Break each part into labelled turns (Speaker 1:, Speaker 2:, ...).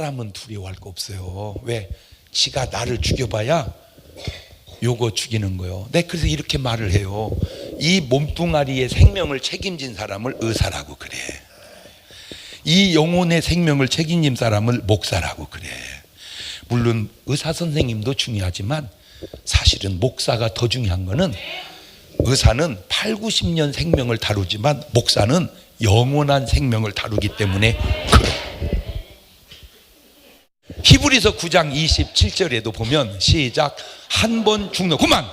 Speaker 1: 사람은 두려워할 거 없어요. 왜? 지가 나를 죽여봐야 요거 죽이는 거예요. 네, 그래서 이렇게 말을 해요. 이 몸뚱아리의 생명을 책임진 사람을 의사라고 그래. 이 영혼의 생명을 책임진 사람을 목사라고 그래. 물론 의사 선생님도 중요하지만 사실은 목사가 더 중요한 거는, 의사는 8, 90년 생명을 다루지만 목사는 영원한 생명을 다루기 때문에 그래. 히브리서 9장 27절에도 보면 시작, 한 번 죽는, 그만!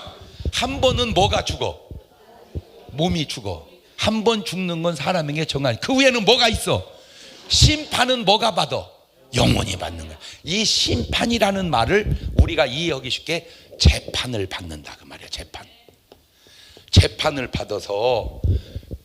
Speaker 1: 한 번은 뭐가 죽어? 몸이 죽어. 한 번 죽는 건 사람에게 정한, 그 후에는 뭐가 있어? 심판은 뭐가 받아? 영원히 받는 거야. 이 심판이라는 말을 우리가 이해하기 쉽게 재판을 받는다 그 말이야. 재판을 받아서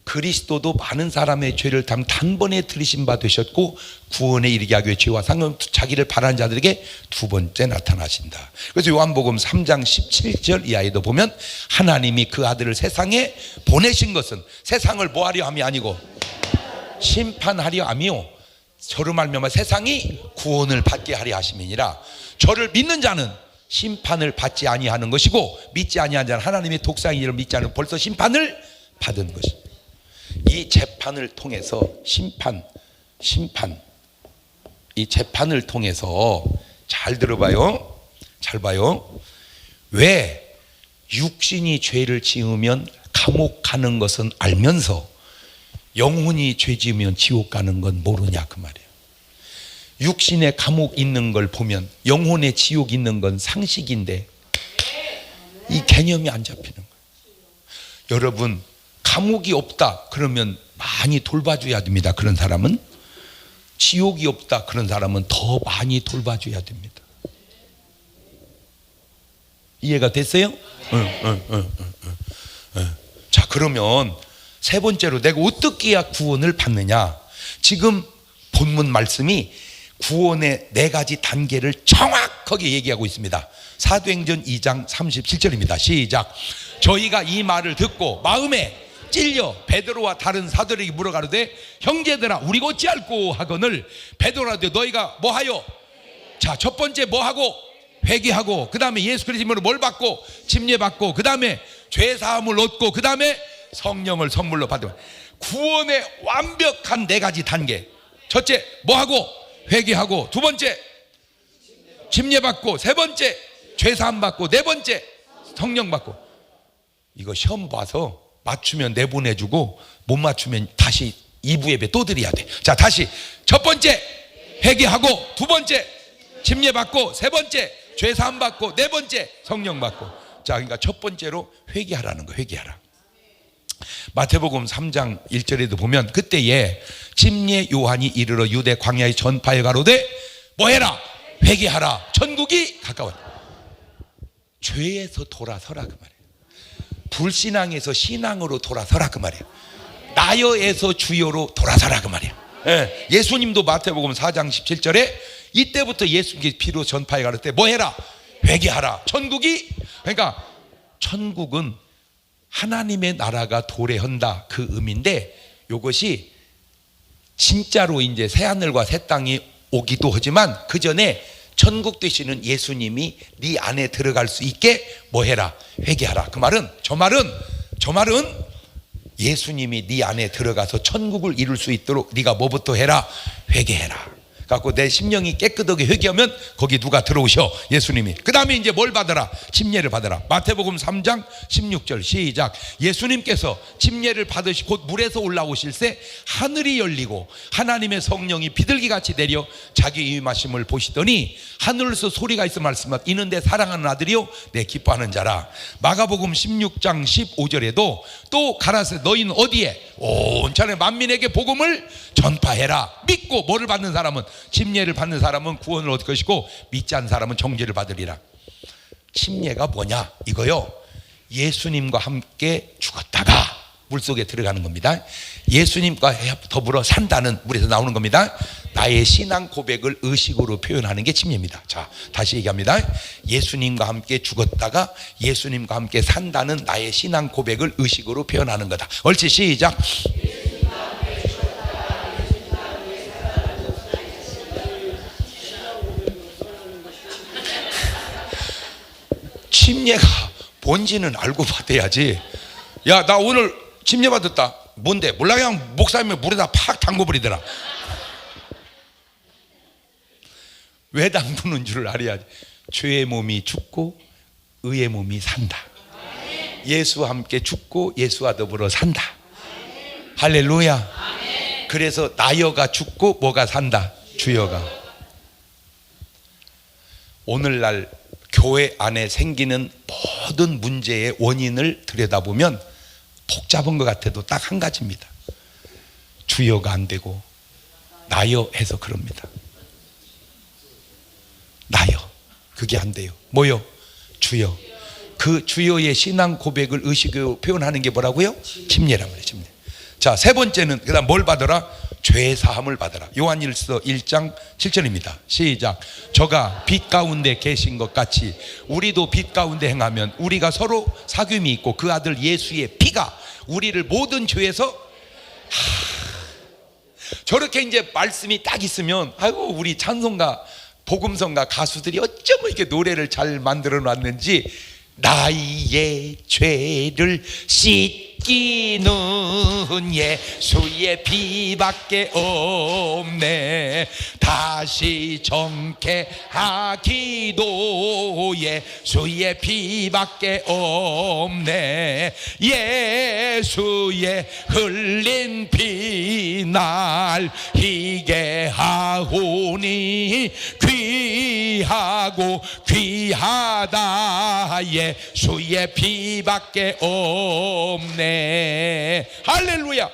Speaker 1: 그리스도도 많은 사람의 죄를 단번에 들으신 바 되셨고 구원에 이르게 하기 위해 죄와 상관 자기를 바라는 자들에게 두 번째 나타나신다. 그래서 요한복음 3장 17절 이하에도 보면 하나님이 그 아들을 세상에 보내신 것은 세상을 뭐하려 함이 아니고 심판하려 함이요 저로 말미암아 세상이 구원을 받게 하려 하심이니라. 저를 믿는 자는 심판을 받지 아니하는 것이고 믿지 아니하는 자는 하나님의 독사인 이를 믿지 않으면 벌써 심판을 받은 것입니다. 이 재판을 통해서 이 재판을 통해서 잘 들어봐요. 잘 봐요. 왜 육신이 죄를 지으면 감옥 가는 것은 알면서 영혼이 죄 지으면 지옥 가는 건 모르냐 그 말이에요. 육신에 감옥 있는 걸 보면 영혼에 지옥 있는 건 상식인데 이 개념이 안 잡히는 거예요. 여러분, 감옥이 없다 그러면 많이 돌봐줘야 됩니다. 그런 사람은 지옥이 없다 그런 사람은 더 많이 돌봐줘야 됩니다. 이해가 됐어요? 자, 그러면 세 번째로 내가 어떻게 해야 구원을 받느냐. 지금 본문 말씀이 구원의 네 가지 단계를 정확하게 얘기하고 있습니다. 사도행전 2장 37절입니다. 시작. 저희가 이 말을 듣고 마음에 찔려 베드로와 다른 사도들에게 물어가로되 형제들아 우리가 어찌할꼬 하거늘 베드로라되 너희가 뭐하여? 자, 첫 번째 뭐하고? 회개하고, 그 다음에 예수 그리스도 이름으로 뭘 받고? 침례받고, 그 다음에 죄사함을 얻고, 그 다음에 성령을 선물로 받으면 구원의 완벽한 네 가지 단계. 첫째 뭐하고? 회개하고, 두 번째 침례받고, 세 번째 죄사함 받고, 네 번째 성령 받고. 이거 시험 봐서 맞추면 내보내주고 못 맞추면 다시 2부 예배 또 드려야 돼. 자, 다시 첫 번째 회개하고, 두 번째 침례받고, 세 번째 죄사함 받고, 네 번째 성령 받고. 자, 그러니까 첫 번째로 회개하라는 거. 회개하라. 마태복음 3장 1절에도 보면 그때에 침례 요한이 이르러 유대 광야에 전파해 가로되 뭐해라? 회개하라. 천국이 가까웠다. 죄에서 돌아서라 그 말이에요. 불신앙에서 신앙으로 돌아서라 그 말이에요. 나여에서 주여로 돌아서라 그 말이에요. 예수님도 마태복음 4장 17절에 이때부터 예수님께 피로 전파해 가를 때 뭐해라? 회개하라. 천국이, 그러니까 천국은 하나님의 나라가 도래한다 그 의미인데, 이것이 진짜로 이제 새하늘과 새 땅이 오기도 하지만 그 전에 천국 되시는 예수님이 네 안에 들어갈 수 있게 뭐해라? 회개하라. 그 말은 저 말은 예수님이 네 안에 들어가서 천국을 이룰 수 있도록 네가 뭐부터 해라? 회개해라. 갖고 내 심령이 깨끗하게 회개하면 거기 누가 들어오셔? 예수님이. 그 다음에 이제 뭘 받아라? 침례를 받아라. 마태복음 3장 16절 시작. 예수님께서 침례를 받으시 곧 물에서 올라오실새 하늘이 열리고 하나님의 성령이 비둘기같이 내려 자기 임하심을 보시더니 하늘에서 소리가 있어 말씀하셨 이는 내 사랑하는 아들이요 내 기뻐하는 자라. 마가복음 16장 15절에도 또 가라사대 너희는 어디에? 온 천하 만민에게 복음을 전파해라. 믿고 뭐를 받는 사람은, 침례를 받는 사람은 구원을 얻을 것이고 믿지 않는 사람은 정죄를 받으리라. 침례가 뭐냐 이거요, 예수님과 함께 죽었다가 물속에 들어가는 겁니다. 예수님과 더불어 산다는 물에서 나오는 겁니다. 나의 신앙 고백을 의식으로 표현하는 게 침례입니다. 자, 다시 얘기합니다. 예수님과 함께 죽었다가 예수님과 함께 산다는 나의 신앙 고백을 의식으로 표현하는 거다. 옳지, 시작. 침례가 뭔지는 알고 받아야지. 야, 나 오늘 침례 받았다. 뭔데? 몰라. 그냥 목사님의 물에다 팍 담궈버리더라. 왜 담그는 줄 알아야지. 죄의 몸이 죽고 의의 몸이 산다. 예수와 함께 죽고 예수와 더불어 산다. 할렐루야. 그래서 나여가 죽고 뭐가 산다? 주여가. 오늘날 교회 안에 생기는 모든 문제의 원인을 들여다보면 복잡한 것 같아도 딱 한 가지입니다. 주여가 안 되고 나여 해서 그럽니다. 나여, 그게 안 돼요. 뭐요? 주여. 그 주여의 신앙 고백을 의식으로 표현하는 게 뭐라고요? 침례란 말이에요. 침례. 자, 세 번째는 그다음 뭘 받아라? 죄 사함을 받아라. 요한일서 1장 7절입니다. 시작. 저가 빛 가운데 계신 것 같이 우리도 빛 가운데 행하면 우리가 서로 사귐이 있고 그 아들 예수의 피가 우리를 모든 죄에서 저렇게 이제 말씀이 딱 있으면 아이고 우리 찬송가 복음성가 가수들이 어쩜 이렇게 노래를 잘 만들어 놨는지 나의 죄를 씻기는 예수의 피밖에 없네. 다시 정케하기도 예수의 피밖에 없네. 예수의 흘린 피 날 희게 하오니 귀하고 귀하다. 예수의 피밖에 없네. 할렐루야.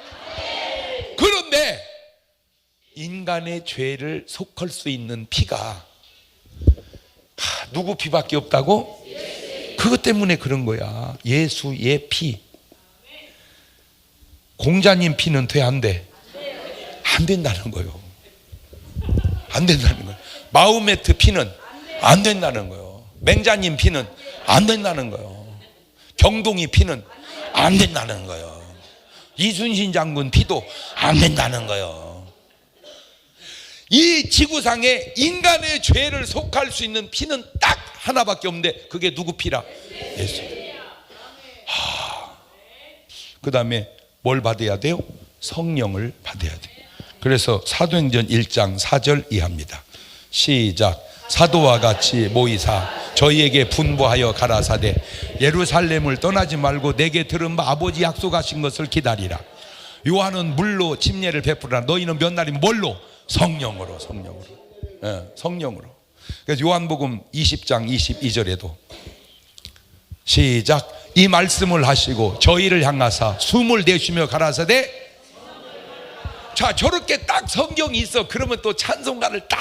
Speaker 1: 그런데 인간의 죄를 속할 수 있는 피가 누구 피밖에 없다고? 그것 때문에 그런 거야. 예수의 피. 공자님 피는 돼, 안 돼? 안 된다는 거예요. 안 된다는 거예요. 마호메트 피는 안 된다는 거예요. 맹자님 피는 안 된다는 거예요. 경동이 피는 안 된다는 거예요. 이순신 장군 피도 안 된다는 거예요. 이 지구상에 인간의 죄를 속할 수 있는 피는 딱 하나밖에 없는데 그게 누구 피라? 예수. 그 다음에 뭘 받아야 돼요? 성령을 받아야 돼요. 그래서 사도행전 1장 4절 이하입니다. 시작. 사도와 같이 모이사 저희에게 분부하여 가라사대 예루살렘을 떠나지 말고 내게 들은 바 아버지 약속하신 것을 기다리라. 요한은 물로 침례를 베푸라. 너희는 몇 날이면 뭘로? 성령으로. 성령으로. 그래서 요한복음 20장 22절에도 시작. 이 말씀을 하시고 저희를 향하사 숨을 내쉬며 가라사대. 자, 저렇게 딱 성경이 있어. 그러면 또 찬송가를 딱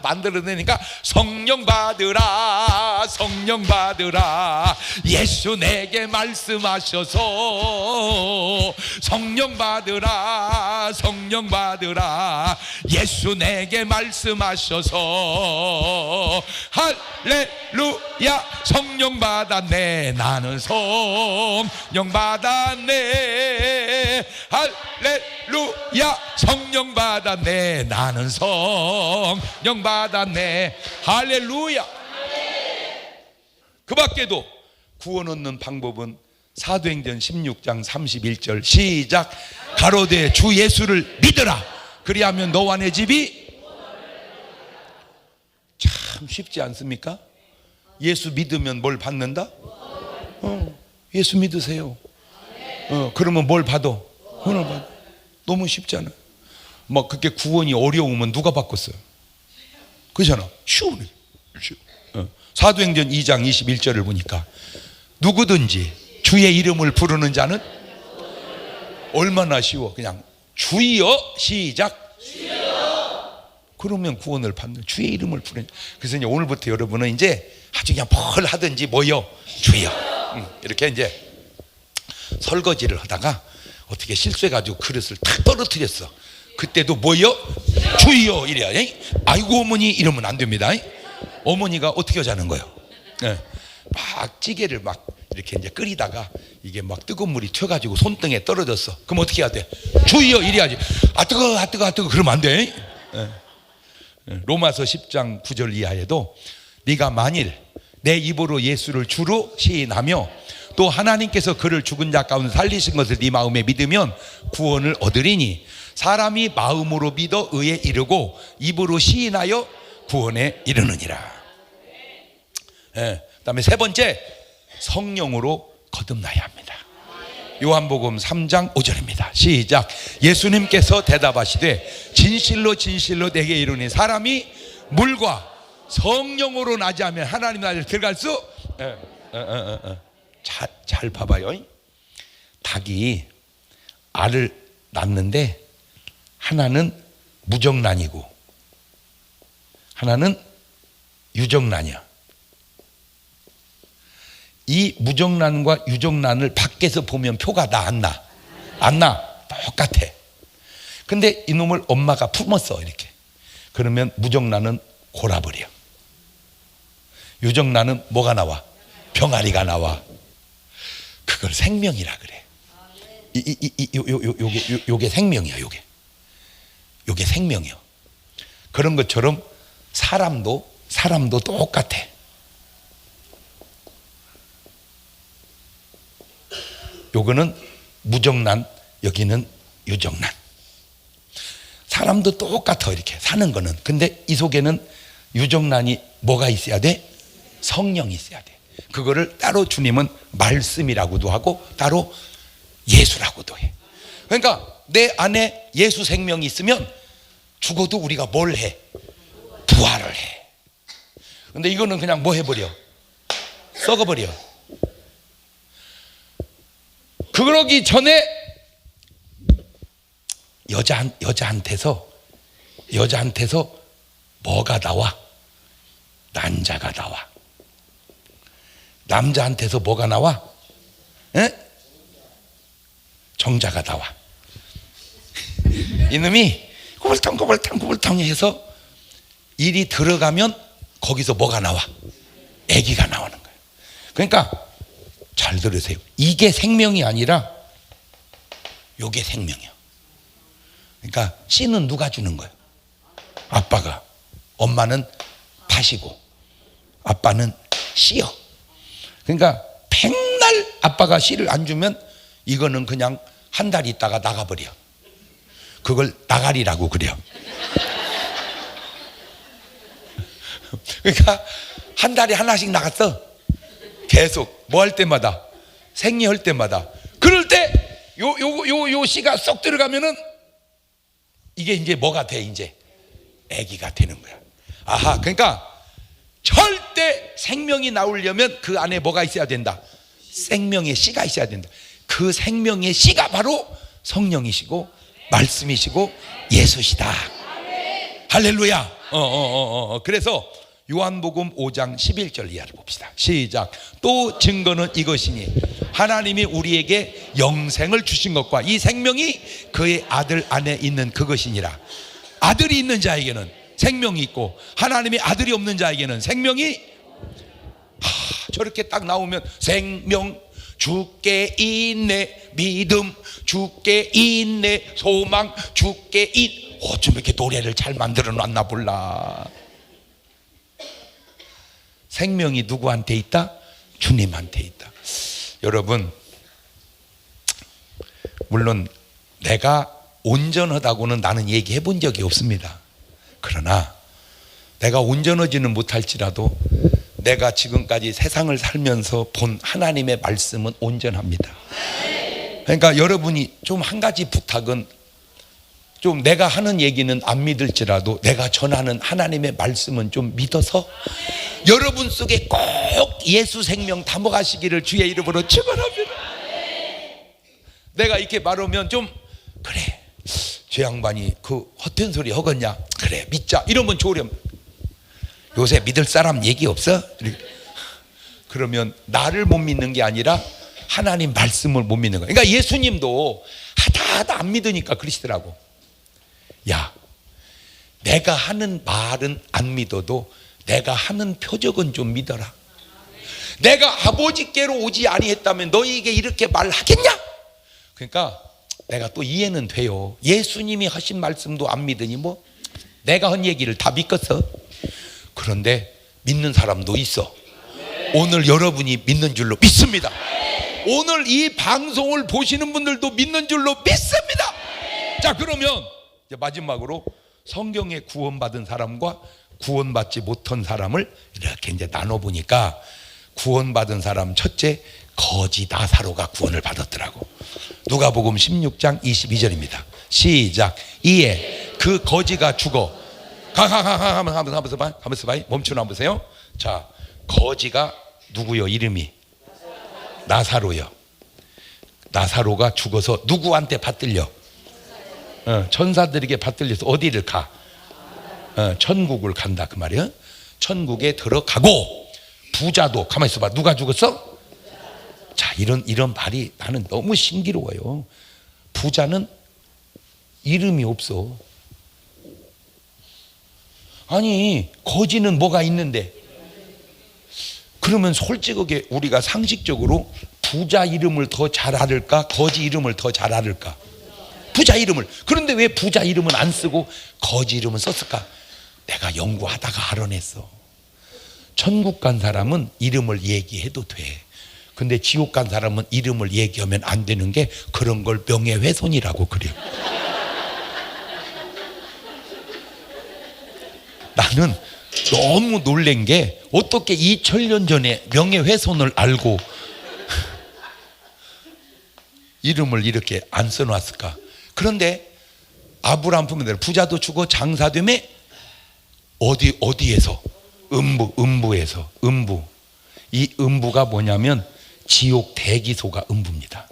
Speaker 1: 만들어내니까 성령 받으라, 성령 받으라. 예수 내게 말씀하셔서 성령 받으라, 성령 받으라. 예수 내게 말씀하셔서 할렐루야. 성령 받았네. 나는 성령 받았네. 할렐루야. 성령 받았네. 나는 성령 받았네. 할렐루야. 그 밖에도 구원 얻는 방법은 사도행전 16장 31절 시작. 가로되 주 예수를 믿으라. 그리하면 너와 내 집이. 참 쉽지 않습니까? 예수 믿으면 뭘 받는다? 예수 믿으세요. 그러면 뭘 받아? 구원을 받아. 너무 쉽잖아. 막 그렇게 구원이 어려우면 누가 바꿨어요? 그렇잖아. 쉬워. 사도행전 2장 21절을 보니까 누구든지 주의 이름을 부르는 자는 얼마나 쉬워. 그냥 주여 시작. 주여. 그러면 구원을 받는 주의 이름을 부르는. 그래서 이제 오늘부터 여러분은 이제 아주 그냥 뭘 하든지 뭐요? 주여. 이렇게 이제 설거지를 하다가 어떻게 실수해가지고 그릇을 탁 떨어뜨렸어. 그때도 뭐요? 주여 이래야. 아이고 어머니 이러면 안 됩니다. 어머니가 어떻게 하자는 거예요? 막 찌개를 막 이렇게 이제 끓이다가 이게 막 뜨거운 물이 튀어가지고 손등에 떨어졌어. 그럼 어떻게 해야 돼? 주여 이래야지. 아 뜨거, 아 뜨거, 아 뜨거. 그러면 안 돼. 로마서 10장 9절 이하에도 네가 만일 내 입으로 예수를 주로 시인하며 또 하나님께서 그를 죽은 자 가운데 살리신 것을 네 마음에 믿으면 구원을 얻으리니 사람이 마음으로 믿어 의에 이르고 입으로 시인하여 구원에 이르느니라. 그다음에 세 번째, 성령으로 거듭나야 합니다. 요한복음 3장 5절입니다. 시작. 예수님께서 대답하시되 진실로 진실로 내게 이르니 사람이 물과 성령으로 나지 않으면 하나님 나라에 들어갈 수 잘 봐봐요. 닭이 알을 낳는데 하나는 무정란이고 하나는 유정란이야. 이 무정란과 유정란을 밖에서 보면 표가 나 안 나? 안 나. 똑같아. 근데 이놈을 엄마가 품었어 이렇게. 그러면 무정란은 골아버려. 유정란은 뭐가 나와? 병아리가 나와. 그걸 생명이라 그래. 요게 생명이야. 요게 생명이야. 그런 것처럼 사람도 똑같아. 요거는 무정란, 여기는 유정란. 사람도 똑같아 이렇게 사는 거는. 근데 이 속에는 유정란이 뭐가 있어야 돼? 성령이 있어야 돼. 그거를 따로 주님은 말씀이라고도 하고 따로 예수라고도 해. 그러니까 내 안에 예수 생명이 있으면 죽어도 우리가 뭘 해? 부활을 해. 근데 이거는 그냥 뭐 해버려? 썩어버려. 그러기 전에 여자한테서 뭐가 나와? 난자가 나와. 남자한테서 뭐가 나와? 정자가 나와. 이놈이 구불텅 해서 일이 들어가면 거기서 뭐가 나와? 아기가 나오는 거예요. 그러니까 잘 들으세요. 이게 생명이 아니라 요게 생명이야. 그러니까 씨는 누가 주는 거예요? 아빠가. 엄마는 팥이고 아빠는 씨요. 그러니까 백날 아빠가 씨를 안 주면 이거는 그냥 한 달 있다가 나가버려. 그걸 나가리라고 그래요. 그러니까 한 달에 하나씩 나갔어. 계속 뭐 할 때마다, 생리할 때마다. 그럴 때 요 씨가 쏙 들어가면은 이게 이제 뭐가 돼? 이제 아기가 되는 거야. 아하. 그러니까 절대 생명이 나오려면 그 안에 뭐가 있어야 된다? 생명의 씨가 있어야 된다. 그 생명의 씨가 바로 성령이시고 말씀이시고 예수시다. 할렐루야. 그래서 요한복음 5장 11절 이하를 봅시다. 시작. 또 증거는 이것이니 하나님이 우리에게 영생을 주신 것과 이 생명이 그의 아들 안에 있는 그것이니라. 아들이 있는 자에게는 생명이 있고 하나님의 아들이 없는 자에게는 생명이 저렇게 딱 나오면 생명 주께 있네, 믿음 주께 있네, 소망 주께 어쩜 이렇게 노래를 잘 만들어 놨나 몰라. 생명이 누구한테 있다? 주님한테 있다. 여러분, 물론 내가 온전하다고는 나는 얘기해 본 적이 없습니다. 그러나 내가 온전하지는 못할지라도 내가 지금까지 세상을 살면서 본 하나님의 말씀은 온전합니다. 그러니까 여러분이 좀 한 가지 부탁은, 좀 내가 하는 얘기는 안 믿을지라도 내가 전하는 하나님의 말씀은 좀 믿어서 여러분 속에 꼭 예수 생명 담아가시기를 주의 이름으로 축원합니다. 내가 이렇게 말하면 좀 그래, 저 양반이 그 헛된 소리 하겠냐, 그래 믿자 이러면 좋으렴. 요새 믿을 사람 얘기 없어? 그러면 나를 못 믿는 게 아니라 하나님 말씀을 못 믿는 거야. 그러니까 예수님도 하다 안 믿으니까 그러시더라고. 야, 내가 하는 말은 안 믿어도 내가 하는 표적은 좀 믿어라. 내가 아버지께로 오지 아니했다면 너희에게 이렇게 말하겠냐? 그러니까 내가 또 이해는 돼요. 예수님이 하신 말씀도 안 믿으니 뭐 내가 한 얘기를 다 믿겠어? 그런데 믿는 사람도 있어. 오늘 여러분이 믿는 줄로 믿습니다. 오늘 이 방송을 보시는 분들도 믿는 줄로 믿습니다. 자, 그러면 이제 마지막으로 성경에 구원받은 사람과 구원받지 못한 사람을 이렇게 이제 나눠보니까, 구원받은 사람 첫째, 거지 나사로가 구원을 받았더라고. 누가복음 16장 22절입니다. 시작. 이에 그 거지가 죽어. 가면서 봐. 멈추나 한번 보세요. 자, 거지가 누구요? 이름이 나사로요. 나사로가 죽어서 누구한테 받들려? 천사들에게 받들려서 어디를 가? 천국을 간다 그 말이야. 천국에 들어가고, 부자도 가만히 있어봐. 누가 죽었어? 자, 이런 말이 나는 너무 신기로워요. 부자는 이름이 없어. 아니, 거지는 뭐가 있는데? 그러면 솔직하게 우리가 상식적으로 부자 이름을 더 잘 알을까? 거지 이름을 더 잘 알을까? 부자 이름을. 그런데 왜 부자 이름은 안 쓰고 거지 이름은 썼을까? 내가 연구하다가 알아냈어. 천국 간 사람은 이름을 얘기해도 돼. 근데 지옥 간 사람은 이름을 얘기하면 안 되는 게, 그런 걸 명예훼손이라고 그래요. 나는 너무 놀란 게, 어떻게 2000년 전에 명예훼손을 알고 이름을 이렇게 안 써놨을까? 그런데 아브라함 보면 부자도 주고 장사되면 어디에서? 음부에서. 음부. 이 음부가 뭐냐면 지옥 대기소가 음부입니다.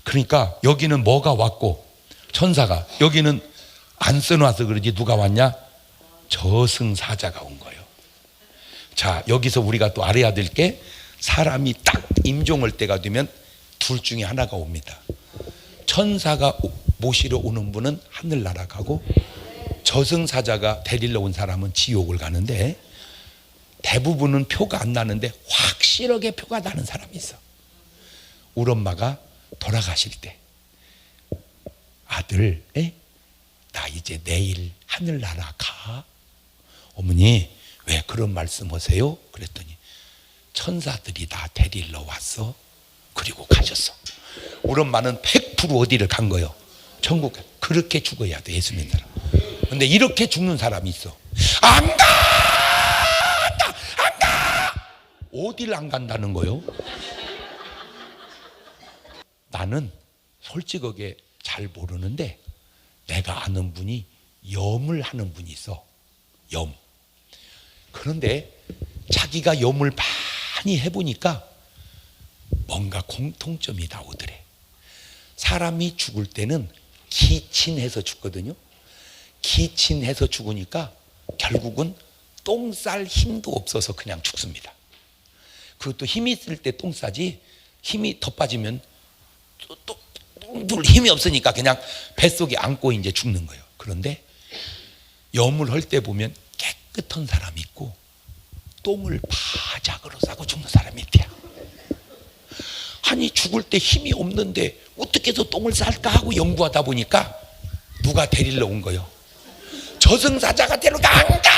Speaker 1: 그러니까 여기는 뭐가 왔고, 천사가, 여기는 안 써놔서 그러지 누가 왔냐? 저승사자가 온 거예요. 자, 여기서 우리가 또 알아야 될 게, 사람이 딱 임종할 때가 되면 둘 중에 하나가 옵니다. 천사가 모시러 오는 분은 하늘나라 가고, 저승사자가 데리러 온 사람은 지옥을 가는데, 대부분은 표가 안 나는데 확실하게 표가 나는 사람이 있어. 우리 엄마가 돌아가실 때, 아들, 나 이제 내일 하늘나라 가. 어머니, 왜 그런 말씀하세요? 그랬더니, 천사들이 다 데리러 왔어. 그리고 가셨어. 우리 엄마는 100% 어디를 간 거예요? 천국. 그렇게 죽어야 돼, 예수 믿는 사람. 근데 이렇게 죽는 사람이 있어. 안 가! 안 가! 어디를 안 간다는 거요? 나는 솔직하게 잘 모르는데, 내가 아는 분이 염을 하는 분이 있어. 염. 그런데 자기가 염을 많이 해보니까 뭔가 공통점이 나오더래. 사람이 죽을 때는 기침해서 죽거든요. 기침해서 죽으니까 결국은 똥 쌀 힘도 없어서 그냥 죽습니다. 그것도 힘이 있을 때 똥 싸지, 힘이 더 빠지면 또 힘이 없으니까 그냥 뱃속에 안고 이제 죽는 거예요. 그런데 염을 할 때 보면 깨끗한 사람이 있고, 똥을 바작으로 싸고 죽는 사람이 있대요. 아니, 죽을 때 힘이 없는데 어떻게 해서 똥을 쌀까 하고 연구하다 보니까 누가 데리러 온 거예요? 저승사자가 데려가. 안 가!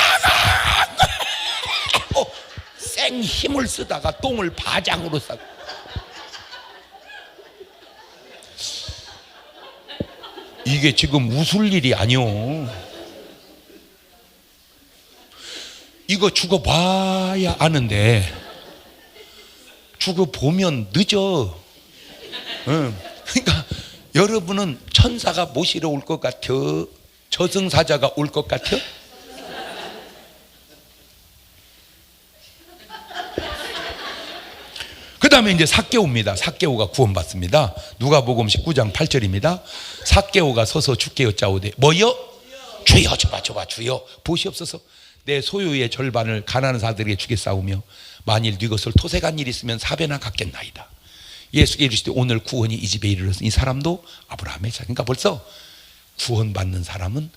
Speaker 1: 생 힘을 쓰다가 똥을 바작으로 싸고. 이게 지금 웃을 일이 아니오. 이거 죽어봐야 아는데, 죽어보면 늦어. 그러니까 여러분은 천사가 모시러 올 것 같아? 저승사자가 올 것 같아? 그 다음에 이제 삭개오입니다. 삭개오가 구원받습니다. 누가복음 19장 8절입니다. 삭개오가 서서 주께 여짜오되, 뭐요? 주여. 줘봐 주여, 보시옵소서. 내 소유의 절반을 가난한 자들에게 주겠사오며, 만일 네 것을 토색한 일이 있으면 4배나 갚겠나이다. 예수께 이르시되, 오늘 구원이 이 집에 이르렀으니 이 사람도 아브라함의 자손. 그러니까 벌써 구원받는 사람은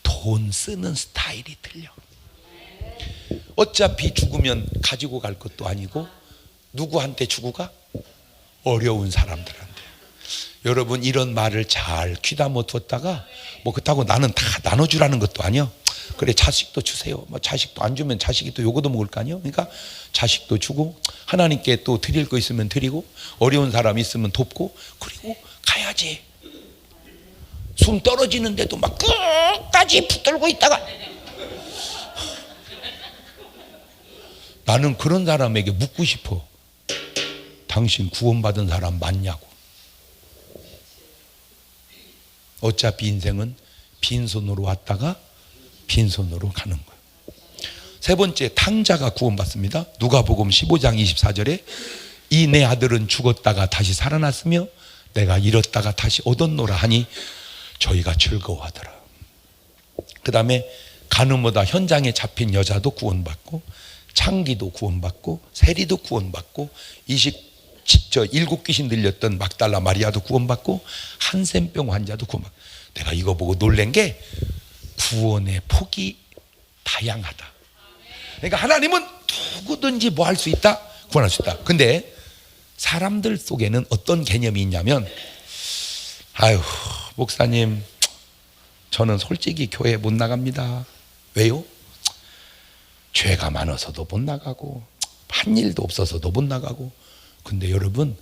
Speaker 1: 돈 쓰는 스타일이 틀려. 어차피 죽으면 가지고 갈 것도 아니고, 누구한테 주고 가? 어려운 사람들한테. 여러분, 이런 말을 잘 귀담아 뒀다가, 뭐 그렇다고 나는 다 나눠주라는 것도 아니야. 그래 자식도 주세요. 뭐 자식도 안 주면 자식이 또 요거도 먹을 거 아니에요. 그러니까 자식도 주고 하나님께 또 드릴 거 있으면 드리고 어려운 사람 있으면 돕고 그리고 가야지. 숨 떨어지는데도 막 끝까지 붙들고 있다가 나는 그런 사람에게 묻고 싶어. 당신 구원받은 사람 맞냐고. 어차피 인생은 빈손으로 왔다가 빈손으로 가는 거예요. 세 번째, 탕자가 구원받습니다. 누가복음 15장 24절에 이 내 아들은 죽었다가 다시 살아났으며 내가 잃었다가 다시 얻었노라 하니 저희가 즐거워하더라. 그 다음에 가늠하다 현장에 잡힌 여자도 구원받고 창기도 구원받고 세리도 구원받고 일곱 귀신 들렸던 막달라 마리아도 구원받고 한센병 환자도 구원받고. 내가 이거 보고 놀란 게 구원의 폭이 다양하다. 그러니까 하나님은 누구든지 뭐 할 수 있다? 구원할 수 있다. 근데 사람들 속에는 어떤 개념이 있냐면 아유 목사님 저는 솔직히 교회 못 나갑니다. 왜요? 죄가 많아서도 못 나가고 한 일도 없어서도 못 나가고. 근데 여러분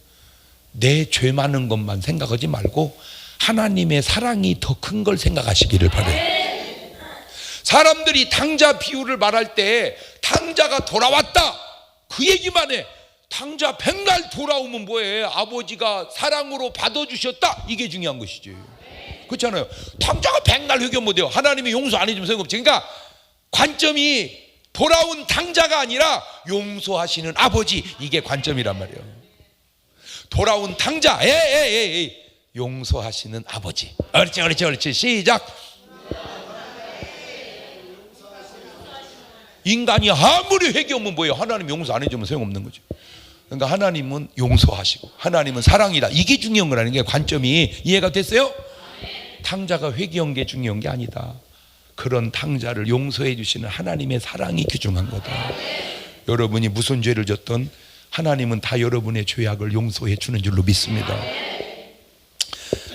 Speaker 1: 내 죄 많은 것만 생각하지 말고 하나님의 사랑이 더 큰 걸 생각하시기를 바라요. 사람들이 탕자 비유를 말할 때 탕자가 돌아왔다 그 얘기만 해. 탕자 백날 돌아오면 뭐해? 아버지가 사랑으로 받아주셨다 이게 중요한 것이지. 그렇잖아요. 탕자가 백날 회개 못해요. 하나님이 용서 안 해주면 소용없지. 그러니까 관점이 돌아온 탕자가 아니라 용서하시는 아버지, 이게 관점이란 말이에요. 돌아온 탕자, 용서하시는 아버지. 옳지. 시작. 인간이 아무리 회개하면 뭐예요? 하나님 용서 안 해주면 소용없는 거죠. 그러니까 하나님은 용서하시고 하나님은 사랑이다. 이게 중요한 거라는 게 관점이 이해가 됐어요? 탕자가 회개한 게 중요한 게 아니다. 그런 탕자를 용서해 주시는 하나님의 사랑이 귀중한 거다. 여러분이 무슨 죄를 졌던 하나님은 다 여러분의 죄악을 용서해 주는 줄로 믿습니다.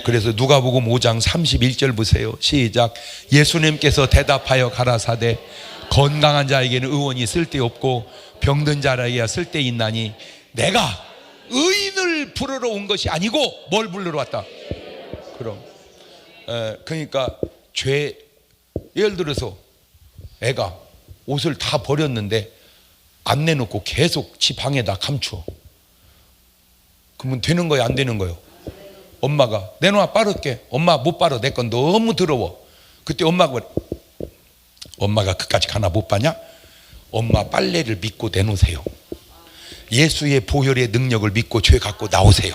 Speaker 1: 그래서 누가복음 5장 31절 보세요. 시작. 예수님께서 대답하여 가라사대 건강한 자에게는 의원이 쓸데없고 병든 자에게야 쓸데있나니 내가 의인을 부르러 온 것이 아니고 뭘 부르러 왔다? 그럼 그러니까 죄, 예를 들어서 애가 옷을 다 버렸는데 안 내놓고 계속 지 방에다 감추어. 그러면 되는 거예요? 안 되는 거예요? 엄마가 내놔 빠를게. 엄마 못 빠러. 내 건 너무 더러워. 그때 엄마가 그까지 가나 못 빠냐? 엄마 빨래를 믿고 내놓으세요. 예수의 보혈의 능력을 믿고 죄 갖고 나오세요.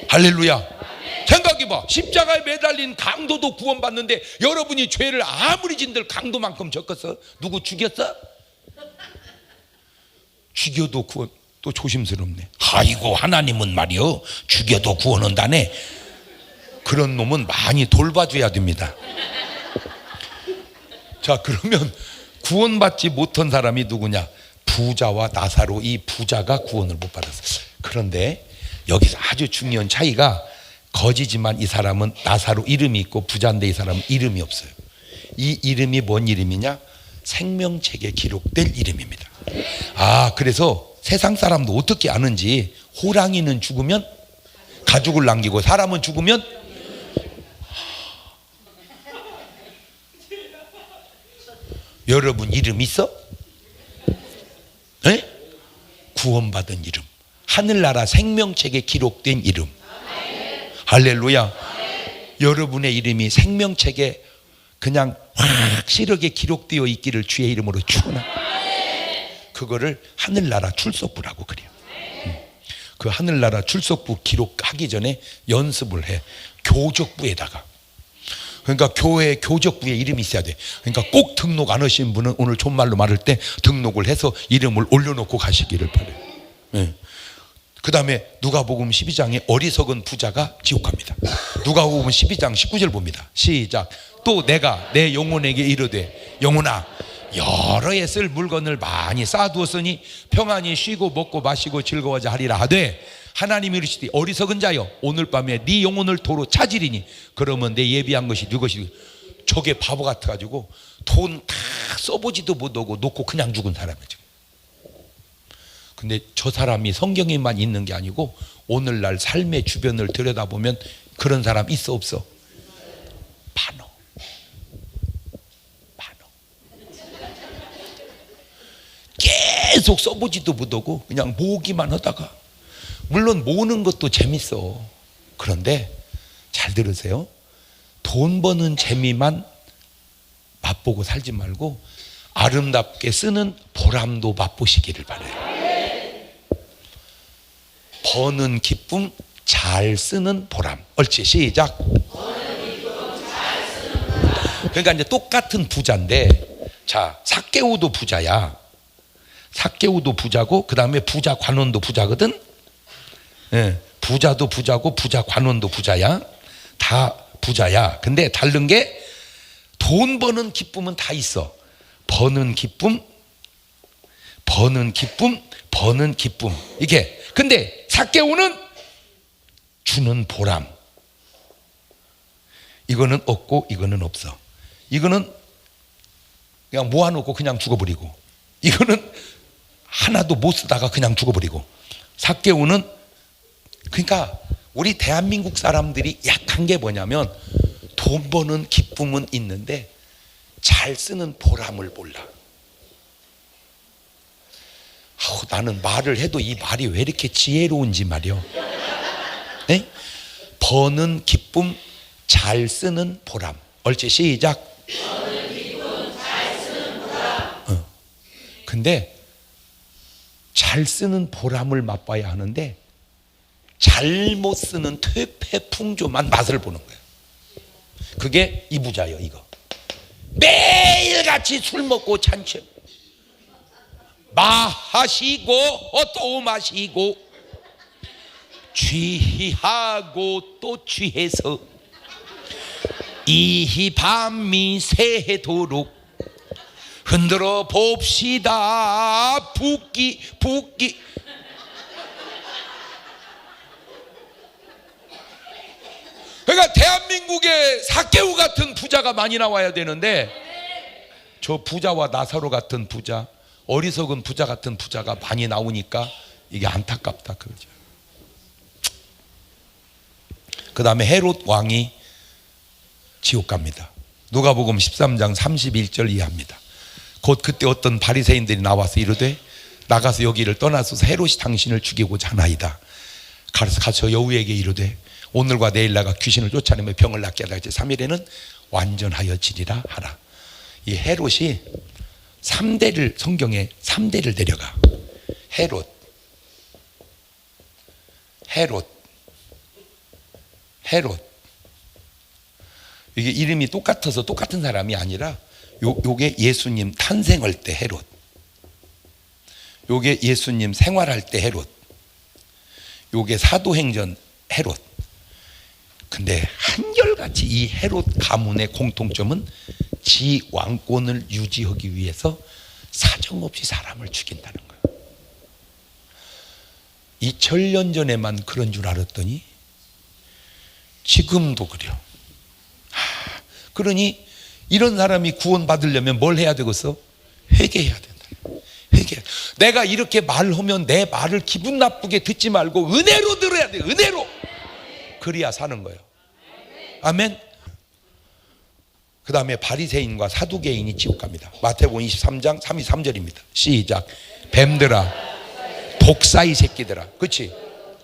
Speaker 1: 할렐루야. 생각해봐. 십자가에 매달린 강도도 구원받는데 여러분이 죄를 아무리 진들 강도만큼 졌겠어? 누구 죽였어? 죽여도 구원. 또 조심스럽네. 아이고 하나님은 말이요 죽여도 구원한다네. 그런 놈은 많이 돌봐줘야 됩니다. 자, 그러면 구원받지 못한 사람이 누구냐? 부자와 나사로. 이 부자가 구원을 못 받았어. 그런데 여기서 아주 중요한 차이가, 거지지만 이 사람은 나사로 이름이 있고 부자인데 이 사람은 이름이 없어요. 이 이름이 뭔 이름이냐? 생명책에 기록될 이름입니다. 아, 그래서 세상 사람도 어떻게 아는지, 호랑이는 죽으면 가죽을 남기고 사람은 죽으면 여러분 이름 있어? 에? 구원받은 이름, 하늘나라 생명책에 기록된 이름. 할렐루야. 여러분의 이름이 생명책에 그냥 확실하게 기록되어 있기를 주의 이름으로 축원합니다. 그거를 하늘나라 출석부라고 그래요. 그 하늘나라 출석부 기록하기 전에 연습을 해. 교적부에다가. 그러니까 교회 교적부에 이름이 있어야 돼. 그러니까 꼭 등록 안 하신 분은 오늘 존말로 말할 때 등록을 해서 이름을 올려놓고 가시기를 바래요. 네. 그 다음에 누가복음 12장에 어리석은 부자가 지옥합니다. 누가복음 12장 19절 봅니다. 시작. 또 내가 내 영혼에게 이르되 영혼아, 여러 해 쓸 물건을 많이 쌓아두었으니 평안히 쉬고 먹고 마시고 즐거워하자 하리라 하되, 하나님이 이르시되 어리석은 자여, 오늘 밤에 네 영혼을 도로 찾으리니 그러면 내 예비한 것이 누구시? 저게 바보 같아가지고 돈 다 써보지도 못하고 놓고 그냥 죽은 사람이죠. 근데 저 사람이 성경에만 있는 게 아니고 오늘날 삶의 주변을 들여다보면 그런 사람 있어 없어? 많어. 계속 써보지도 못하고 그냥 모으기만 하다가, 물론 모으는 것도 재밌어. 그런데 잘 들으세요. 돈 버는 재미만 맛보고 살지 말고 아름답게 쓰는 보람도 맛보시기를 바라요. 버는 기쁨, 잘 쓰는 보람. 옳지, 시작. 그러니까 이제 똑같은 부자인데, 자, 삭개오도 부자야. 삭개오도 부자고, 그 다음에 부자 관원도 부자거든. 예, 부자도 부자고 부자 관원도 부자야. 다 부자야. 근데 다른 게 돈 버는 기쁨은 다 있어. 버는 기쁨, 버는 기쁨, 버는 기쁨. 이게. 근데 삭개오는 주는 보람. 이거는 없고 이거는 없어. 이거는 그냥 모아놓고 그냥 죽어버리고, 이거는 하나도 못 쓰다가 그냥 죽어버리고. 삭개오는, 그러니까 우리 대한민국 사람들이 약한 게 뭐냐면 돈 버는 기쁨은 있는데 잘 쓰는 보람을 몰라. 나는 말을 해도 이 말이 왜 이렇게 지혜로운지 말이요. 네? 버는 기쁨, 잘 쓰는 보람. 옳지, 시작. 버는 기쁨, 잘 쓰는 보람. 근데 잘 쓰는 보람을 맛봐야 하는데 잘못 쓰는 퇴폐풍조만 맛을 보는 거예요. 그게 이 부자예요. 이거 매일같이 술 먹고 잔치 마시고 또 마시고 취하고 또 취해서 이 밤이 새도록 흔들어 봅시다. 붓기 붓기. 그러니까 대한민국에 삭개오 같은 부자가 많이 나와야 되는데, 저 부자와 나사로 같은 부자, 어리석은 부자 같은 부자가 많이 나오니까 이게 안타깝다 그러죠. 그 다음에 헤롯 왕이 지옥 갑니다. 누가복음 13장 31절 이해합니다. 곧 그때 어떤 바리새인들이 나와서 이르되 나가서 여기를 떠나소서 헤롯이 당신을 죽이고자 하나이다. 가서 여우에게 이르되 오늘과 내일 나가 귀신을 쫓아내며 병을 낫게 하라. 3일에는 완전하여지리라 하라. 이 헤롯이 3대를, 성경에 3대를 데려가. 헤롯, 이게 이름이 똑같아서 똑같은 사람이 아니라 요게 예수님 탄생할 때 헤롯, 요게 예수님 생활할 때 헤롯, 요게 사도행전 헤롯. 근데 한결같이 이 헤롯 가문의 공통점은 지 왕권을 유지하기 위해서 사정없이 사람을 죽인다는 거예요. 2000년 전에만 그런 줄 알았더니 지금도 그래요. 그러니 이런 사람이 구원받으려면 뭘 해야 되겠어? 회개해야 된다. 회개. 내가 이렇게 말하면 내 말을 기분 나쁘게 듣지 말고 은혜로 들어야 돼. 은혜로. 그래야 사는 거예요. 아멘. 그 다음에 바리새인과 사두개인이 지옥 갑니다. 마태복음 23장 33절입니다. 시작. 뱀들아, 독사이 새끼들아. 그렇지?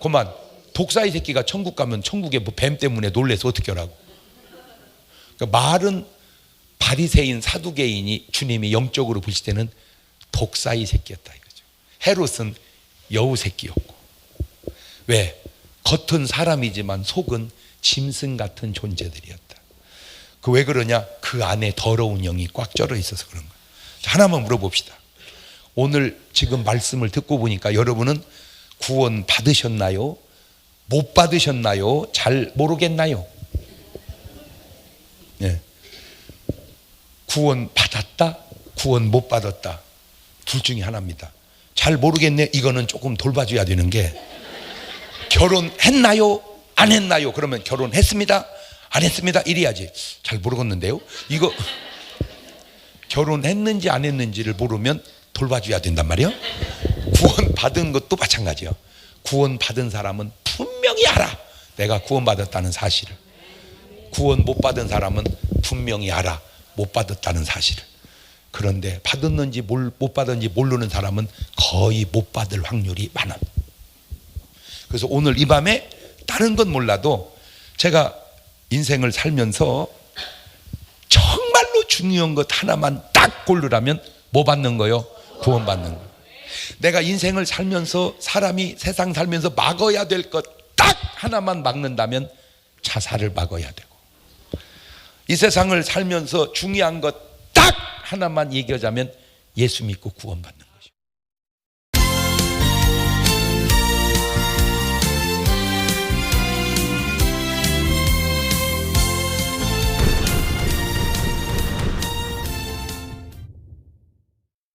Speaker 1: 그만. 독사이 새끼가 천국 가면 천국에 뭐 뱀 때문에 놀래서 어떻게 하라고. 그러니까 말은 바리새인 사두개인이 주님이 영적으로 보실 때는 독사이 새끼였다 이거죠. 헤롯은 여우 새끼였고. 왜? 겉은 사람이지만 속은 짐승 같은 존재들이었다. 그 왜 그러냐? 그 안에 더러운 영이 꽉 쩔어 있어서 그런 거예요. 하나만 물어봅시다. 오늘 지금 말씀을 듣고 보니까 여러분은 구원 받으셨나요? 못 받으셨나요? 잘 모르겠나요? 네. 구원 받았다? 구원 못 받았다? 둘 중에 하나입니다. 잘 모르겠네. 이거는 조금 돌봐줘야 되는 게, 결혼했나요? 안 했나요? 그러면 결혼했습니다. 안 했습니다. 이래야지. 잘 모르겠는데요. 이거 결혼했는지 안 했는지를 모르면 돌봐줘야 된단 말이에요. 구원 받은 것도 마찬가지예요. 구원 받은 사람은 분명히 알아. 내가 구원 받았다는 사실을. 구원 못 받은 사람은 분명히 알아. 못 받았다는 사실을. 그런데 받았는지 못 받았는지 모르는 사람은 거의 못 받을 확률이 많아. 그래서 오늘 이 밤에 다른 건 몰라도 제가 인생을 살면서 정말로 중요한 것 하나만 딱 고르라면 뭐 받는 거요? 구원 받는 거. 내가 인생을 살면서 사람이 세상 살면서 막아야 될 것 딱 하나만 막는다면 자살을 막아야 되고, 이 세상을 살면서 중요한 것 딱 하나만 얘기하자면 예수 믿고 구원받는